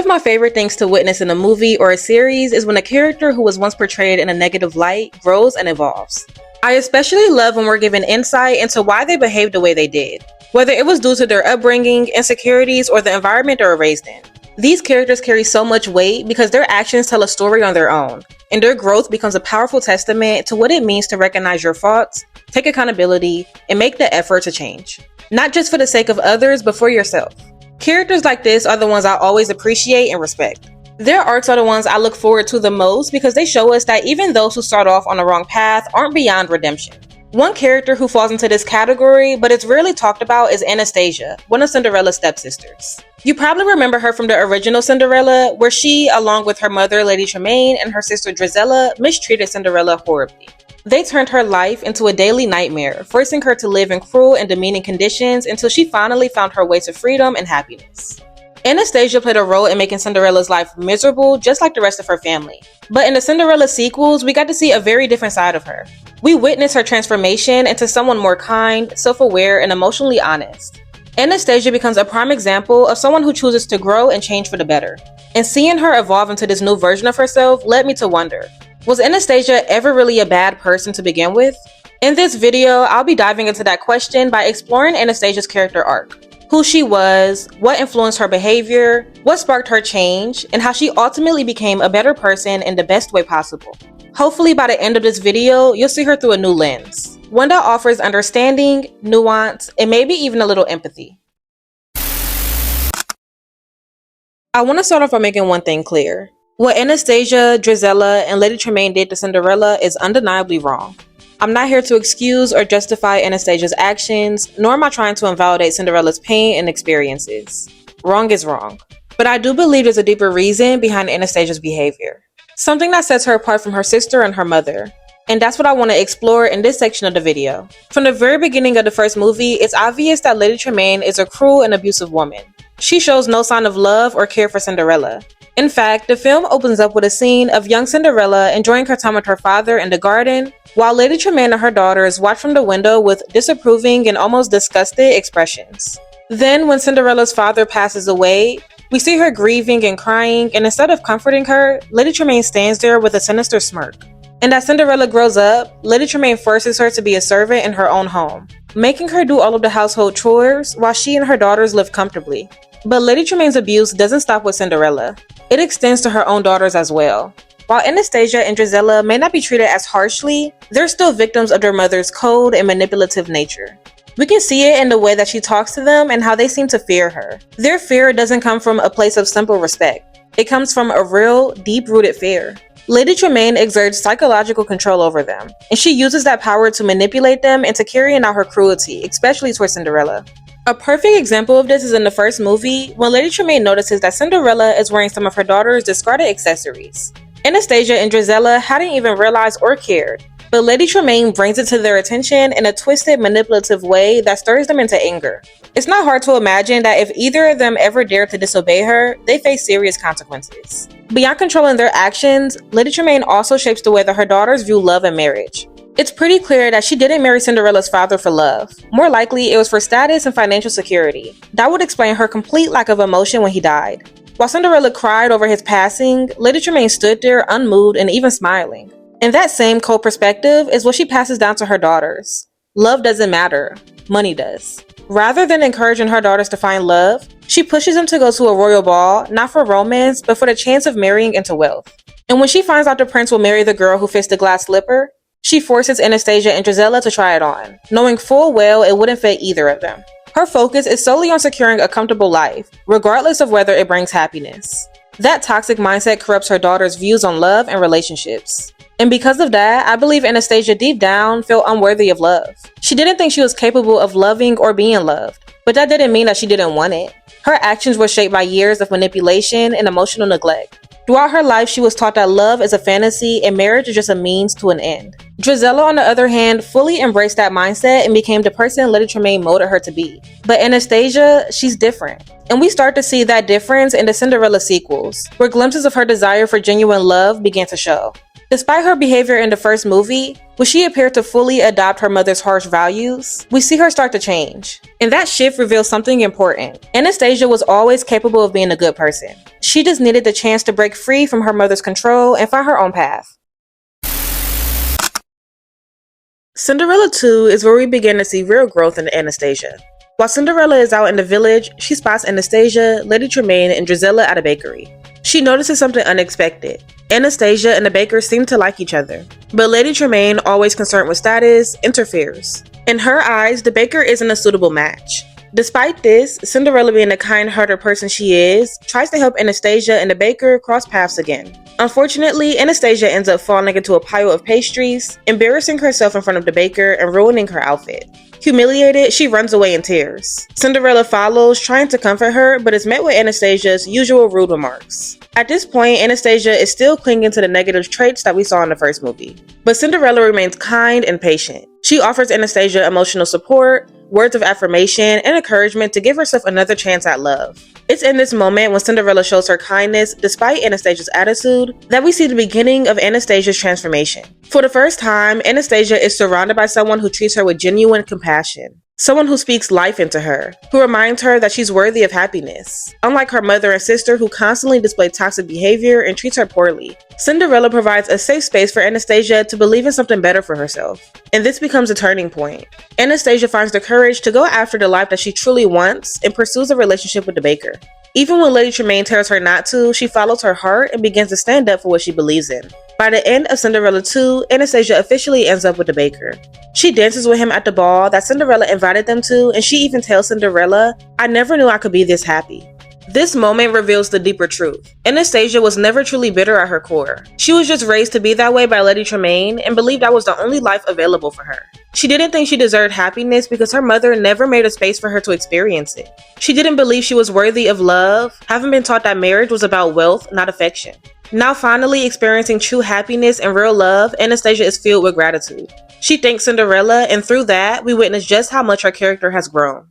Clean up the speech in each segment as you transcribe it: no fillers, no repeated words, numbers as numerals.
my favorite things to witness in a movie or a series is when a character who was once portrayed in a negative light grows and evolves. I especially love when we're given insight into why they behaved the way they did, whether it was due to their upbringing, insecurities, or the environment they were raised in. These characters carry so much weight because their actions tell a story on their own, and their growth becomes a powerful testament to what it means to recognize your faults, take accountability, and make the effort to change. Not just for the sake of others, but for yourself. Characters like this are the ones I always appreciate and respect. Their arcs are the ones I look forward to the most because they show us that even those who start off on the wrong path aren't beyond redemption. One character who falls into this category, but it's rarely talked about, is Anastasia, one of Cinderella's stepsisters. You probably remember her from the original Cinderella, where she, along with her mother Lady Tremaine and her sister Drizella, mistreated Cinderella horribly. They turned her life into a daily nightmare, forcing her to live in cruel and demeaning conditions until she finally found her way to freedom and happiness. Anastasia played a role in making Cinderella's life miserable, just like the rest of her family. But in the Cinderella sequels, we got to see a very different side of her. We witnessed her transformation into someone more kind, self-aware, and emotionally honest. Anastasia becomes a prime example of someone who chooses to grow and change for the better. And seeing her evolve into this new version of herself led me to wonder, was Anastasia ever really a bad person to begin with? In this video, I'll be diving into that question by exploring Anastasia's character arc. Who she was, what influenced her behavior, what sparked her change, and how she ultimately became a better person in the best way possible. Hopefully by the end of this video, you'll see her through a new lens. One that offers understanding, nuance, and maybe even a little empathy. I want to start off by making one thing clear. What Anastasia, Drizella, and Lady Tremaine did to Cinderella is undeniably wrong. I'm not here to excuse or justify Anastasia's actions, nor am I trying to invalidate Cinderella's pain and experiences. Wrong is wrong. But I do believe there's a deeper reason behind Anastasia's behavior. Something that sets her apart from her sister and her mother. And that's what I want to explore in this section of the video. From the very beginning of the first movie, it's obvious that Lady Tremaine is a cruel and abusive woman. She shows no sign of love or care for Cinderella. In fact, the film opens up with a scene of young Cinderella enjoying her time with her father in the garden, while Lady Tremaine and her daughters watch from the window with disapproving and almost disgusted expressions. Then, when Cinderella's father passes away, we see her grieving and crying, and instead of comforting her, Lady Tremaine stands there with a sinister smirk. And as Cinderella grows up, Lady Tremaine forces her to be a servant in her own home, making her do all of the household chores while she and her daughters live comfortably. But Lady Tremaine's abuse doesn't stop with Cinderella. It extends to her own daughters as well. While Anastasia and Drizella may not be treated as harshly, they're still victims of their mother's cold and manipulative nature. We can see it in the way that she talks to them and how they seem to fear her. Their fear doesn't come from a place of simple respect. It comes from a real, deep-rooted fear. Lady Tremaine exerts psychological control over them, and she uses that power to manipulate them into carrying out her cruelty, especially towards Cinderella. A perfect example of this is in the first movie, when Lady Tremaine notices that Cinderella is wearing some of her daughter's discarded accessories. Anastasia and Drizella hadn't even realized or cared, but Lady Tremaine brings it to their attention in a twisted, manipulative way that stirs them into anger. It's not hard to imagine that if either of them ever dared to disobey her, they face serious consequences. Beyond controlling their actions, Lady Tremaine also shapes the way that her daughters view love and marriage. It's pretty clear that she didn't marry Cinderella's father for love. More likely, it was for status and financial security. That would explain her complete lack of emotion when he died. While Cinderella cried over his passing, Lady Tremaine stood there unmoved and even smiling. And that same cold perspective is what she passes down to her daughters. Love doesn't matter, money does. Rather than encouraging her daughters to find love, she pushes them to go to a royal ball, not for romance, but for the chance of marrying into wealth. And when she finds out the prince will marry the girl who fits the glass slipper, she forces Anastasia and Drizella to try it on, knowing full well it wouldn't fit either of them. Her focus is solely on securing a comfortable life, regardless of whether it brings happiness. That toxic mindset corrupts her daughter's views on love and relationships. And because of that, I believe Anastasia deep down felt unworthy of love. She didn't think she was capable of loving or being loved, but that didn't mean that she didn't want it. Her actions were shaped by years of manipulation and emotional neglect. Throughout her life, she was taught that love is a fantasy and marriage is just a means to an end. Drizella, on the other hand, fully embraced that mindset and became the person Lady Tremaine molded her to be. But Anastasia, she's different. And we start to see that difference in the Cinderella sequels, where glimpses of her desire for genuine love began to show. Despite her behavior in the first movie, when she appeared to fully adopt her mother's harsh values, we see her start to change. And that shift reveals something important. Anastasia was always capable of being a good person. She just needed the chance to break free from her mother's control and find her own path. Cinderella 2 is where we begin to see real growth in Anastasia. While Cinderella is out in the village, she spots Anastasia, Lady Tremaine, and Drizella at a bakery. She notices something unexpected. Anastasia and the baker seem to like each other, but Lady Tremaine, always concerned with status, interferes. In her eyes, the baker isn't a suitable match. Despite this, Cinderella, being the kind-hearted person she is, tries to help Anastasia and the baker cross paths again. Unfortunately, Anastasia ends up falling into a pile of pastries, embarrassing herself in front of the baker and ruining her outfit. Humiliated, she runs away in tears. Cinderella follows, trying to comfort her, but is met with Anastasia's usual rude remarks. At this point, Anastasia is still clinging to the negative traits that we saw in the first movie. But Cinderella remains kind and patient. She offers Anastasia emotional support, words of affirmation, and encouragement to give herself another chance at love. It's in this moment, when Cinderella shows her kindness despite Anastasia's attitude, that we see the beginning of Anastasia's transformation. For the first time, Anastasia is surrounded by someone who treats her with genuine compassion. Someone who speaks life into her, who reminds her that she's worthy of happiness. Unlike her mother and sister, who constantly display toxic behavior and treats her poorly, Cinderella provides a safe space for Anastasia to believe in something better for herself. And this becomes a turning point. Anastasia finds the courage to go after the life that she truly wants and pursues a relationship with the baker. Even when Lady Tremaine tells her not to, she follows her heart and begins to stand up for what she believes in. By the end of Cinderella 2, Anastasia officially ends up with the baker. She dances with him at the ball that Cinderella invited them to, and she even tells Cinderella, "I never knew I could be this happy." This moment reveals the deeper truth. Anastasia was never truly bitter at her core. She was just raised to be that way by Lady Tremaine and believed that was the only life available for her. She didn't think she deserved happiness because her mother never made a space for her to experience it. She didn't believe she was worthy of love, having been taught that marriage was about wealth, not affection. Now finally experiencing true happiness and real love, Anastasia is filled with gratitude. She thanks Cinderella, and through that, we witness just how much her character has grown.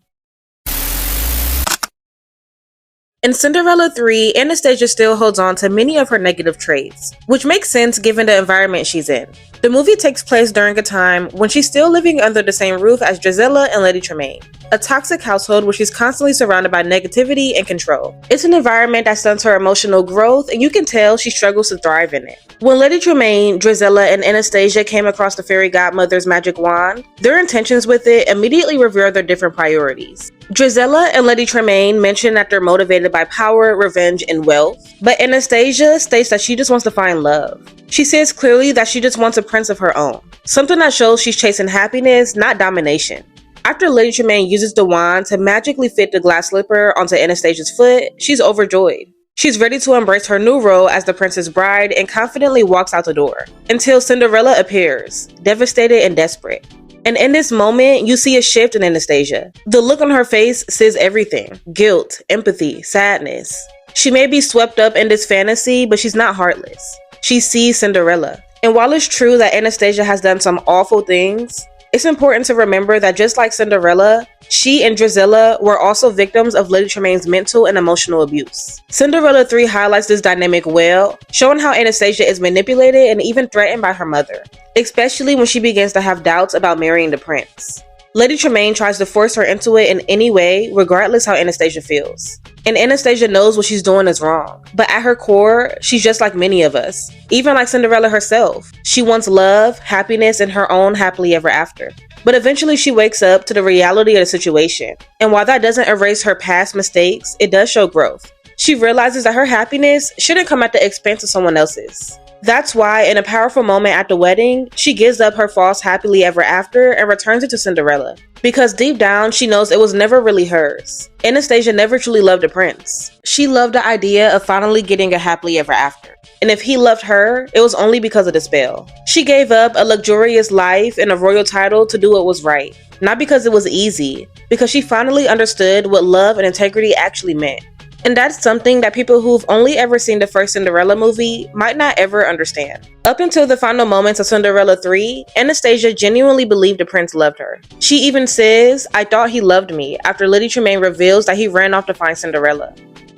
In Cinderella 3, Anastasia still holds on to many of her negative traits, which makes sense given the environment she's in. The movie takes place during a time when she's still living under the same roof as Drizella and Lady Tremaine, a toxic household where she's constantly surrounded by negativity and control. It's an environment that stunts her emotional growth, and you can tell she struggles to thrive in it. When Lady Tremaine, Drizella, and Anastasia came across the fairy godmother's magic wand, their intentions with it immediately revealed their different priorities. Drizella and Lady Tremaine mention that they're motivated by power, revenge, and wealth, but Anastasia states that she just wants to find love. She says clearly that she just wants a prince of her own, something that shows she's chasing happiness, not domination. After Lady Tremaine uses the wand to magically fit the glass slipper onto Anastasia's foot, she's overjoyed. She's ready to embrace her new role as the princess bride and confidently walks out the door, until Cinderella appears, devastated and desperate. And in this moment, you see a shift in Anastasia. The look on her face says everything: guilt, empathy, sadness. She may be swept up in this fantasy, but she's not heartless. She sees Cinderella. And while it's true that Anastasia has done some awful things, it's important to remember that just like Cinderella, she and Drizella were also victims of Lady Tremaine's mental and emotional abuse. Cinderella 3 highlights this dynamic well, showing how Anastasia is manipulated and even threatened by her mother, especially when she begins to have doubts about marrying the prince. Lady Tremaine tries to force her into it in any way, regardless how Anastasia feels. And Anastasia knows what she's doing is wrong, but at her core, she's just like many of us. Even like Cinderella herself, she wants love, happiness, and her own happily ever after. But eventually she wakes up to the reality of the situation. And while that doesn't erase her past mistakes, it does show growth. She realizes that her happiness shouldn't come at the expense of someone else's. That's why, in a powerful moment at the wedding, she gives up her false happily ever after and returns it to Cinderella. Because deep down, she knows it was never really hers. Anastasia never truly loved the prince. She loved the idea of finally getting a happily ever after. And if he loved her, it was only because of the spell. She gave up a luxurious life and a royal title to do what was right. Not because it was easy, because she finally understood what love and integrity actually meant. And that's something that people who've only ever seen the first Cinderella movie might not ever understand. Up until the final moments of Cinderella 3, Anastasia genuinely believed the prince loved her. She even says, "I thought he loved me," after Lady Tremaine reveals that he ran off to find Cinderella.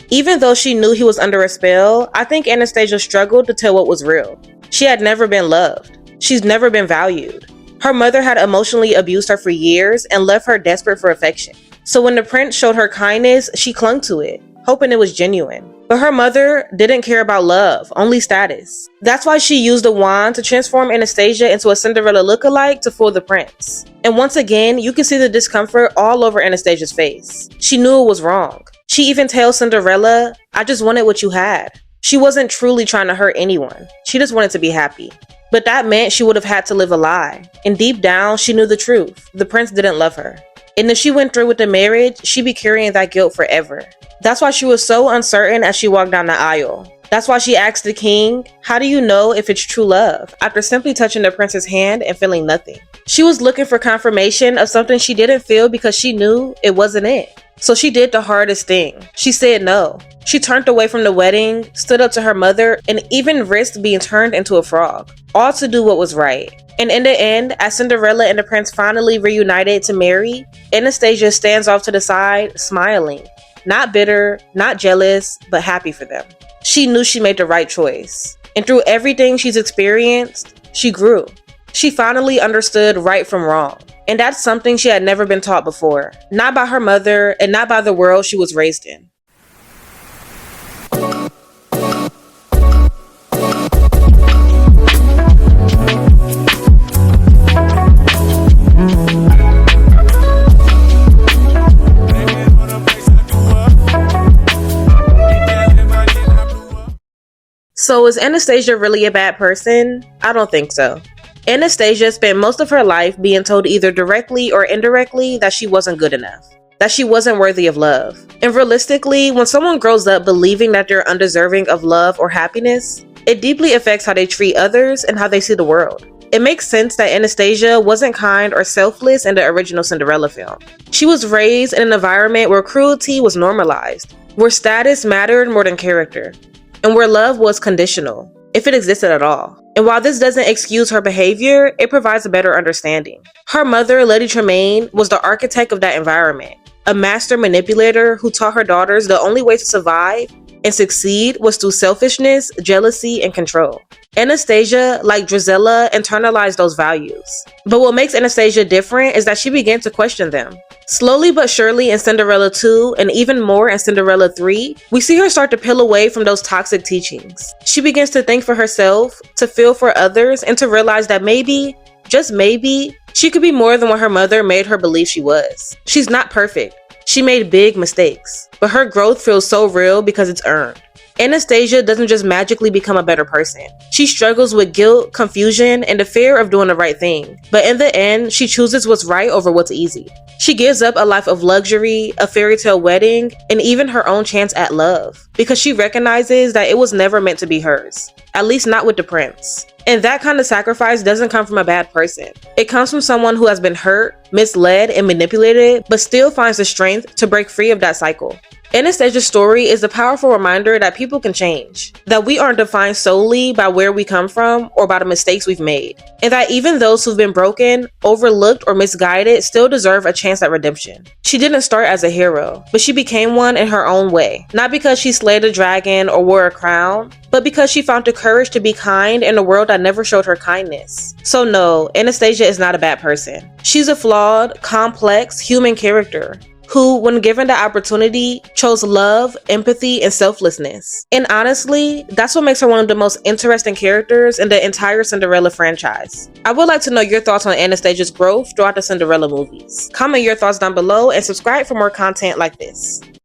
Even though she knew he was under a spell, I think Anastasia struggled to tell what was real. She had never been loved. She's never been valued. Her mother had emotionally abused her for years and left her desperate for affection. So when the prince showed her kindness, she clung to it, hoping it was genuine. But her mother didn't care about love, only status. That's why she used the wand to transform Anastasia into a Cinderella lookalike to fool the prince. And once again, you can see the discomfort all over Anastasia's face. She knew it was wrong. She even tells Cinderella, "I just wanted what you had." She wasn't truly trying to hurt anyone. She just wanted to be happy. But that meant she would have had to live a lie. And deep down, she knew the truth. The prince didn't love her. And if she went through with the marriage, she'd be carrying that guilt forever. That's why she was so uncertain as she walked down the aisle. That's why she asked the king, "How do you know if it's true love?" after simply touching the prince's hand and feeling nothing. She was looking for confirmation of something she didn't feel because she knew it wasn't it. So she did the hardest thing. She said no. She turned away from the wedding, stood up to her mother, and even risked being turned into a frog. All to do what was right. And in the end, as Cinderella and the prince finally reunited to marry, Anastasia stands off to the side, smiling. Not bitter, not jealous, but happy for them. She knew she made the right choice. And through everything she's experienced, she grew. She finally understood right from wrong. And that's something she had never been taught before. Not by her mother and not by the world she was raised in. So is Anastasia really a bad person? I don't think so. Anastasia spent most of her life being told either directly or indirectly that she wasn't good enough, that she wasn't worthy of love. And realistically, when someone grows up believing that they're undeserving of love or happiness, it deeply affects how they treat others and how they see the world. It makes sense that Anastasia wasn't kind or selfless in the original Cinderella film. She was raised in an environment where cruelty was normalized, where status mattered more than character, and where love was conditional, if it existed at all. And while this doesn't excuse her behavior, it provides a better understanding. Her mother, Lady Tremaine, was the architect of that environment, a master manipulator who taught her daughters the only way to survive and succeed was through selfishness, jealousy, and control. Anastasia, like Drizella, internalized those values. But what makes Anastasia different is that she began to question them. Slowly but surely in Cinderella 2, and even more in Cinderella 3, we see her start to peel away from those toxic teachings. She begins to think for herself, to feel for others, and to realize that maybe, just maybe, she could be more than what her mother made her believe she was. She's not perfect. She made big mistakes, but her growth feels so real because it's earned. Anastasia doesn't just magically become a better person. She struggles with guilt, confusion, and the fear of doing the right thing. But in the end, she chooses what's right over what's easy. She gives up a life of luxury, a fairy tale wedding, and even her own chance at love, because she recognizes that it was never meant to be hers, at least not with the prince. And that kind of sacrifice doesn't come from a bad person. It comes from someone who has been hurt, misled, and manipulated, but still finds the strength to break free of that cycle. Anastasia's story is a powerful reminder that people can change, that we aren't defined solely by where we come from or by the mistakes we've made, and that even those who've been broken, overlooked, or misguided still deserve a chance at redemption. She didn't start as a hero, but she became one in her own way, not because she slayed a dragon or wore a crown, but because she found the courage to be kind in a world that never showed her kindness. So no, Anastasia is not a bad person. She's a flawed, complex, human character who, when given the opportunity, chose love, empathy, and selflessness. And honestly, that's what makes her one of the most interesting characters in the entire Cinderella franchise. I would like to know your thoughts on Anastasia's growth throughout the Cinderella movies. Comment your thoughts down below and subscribe for more content like this.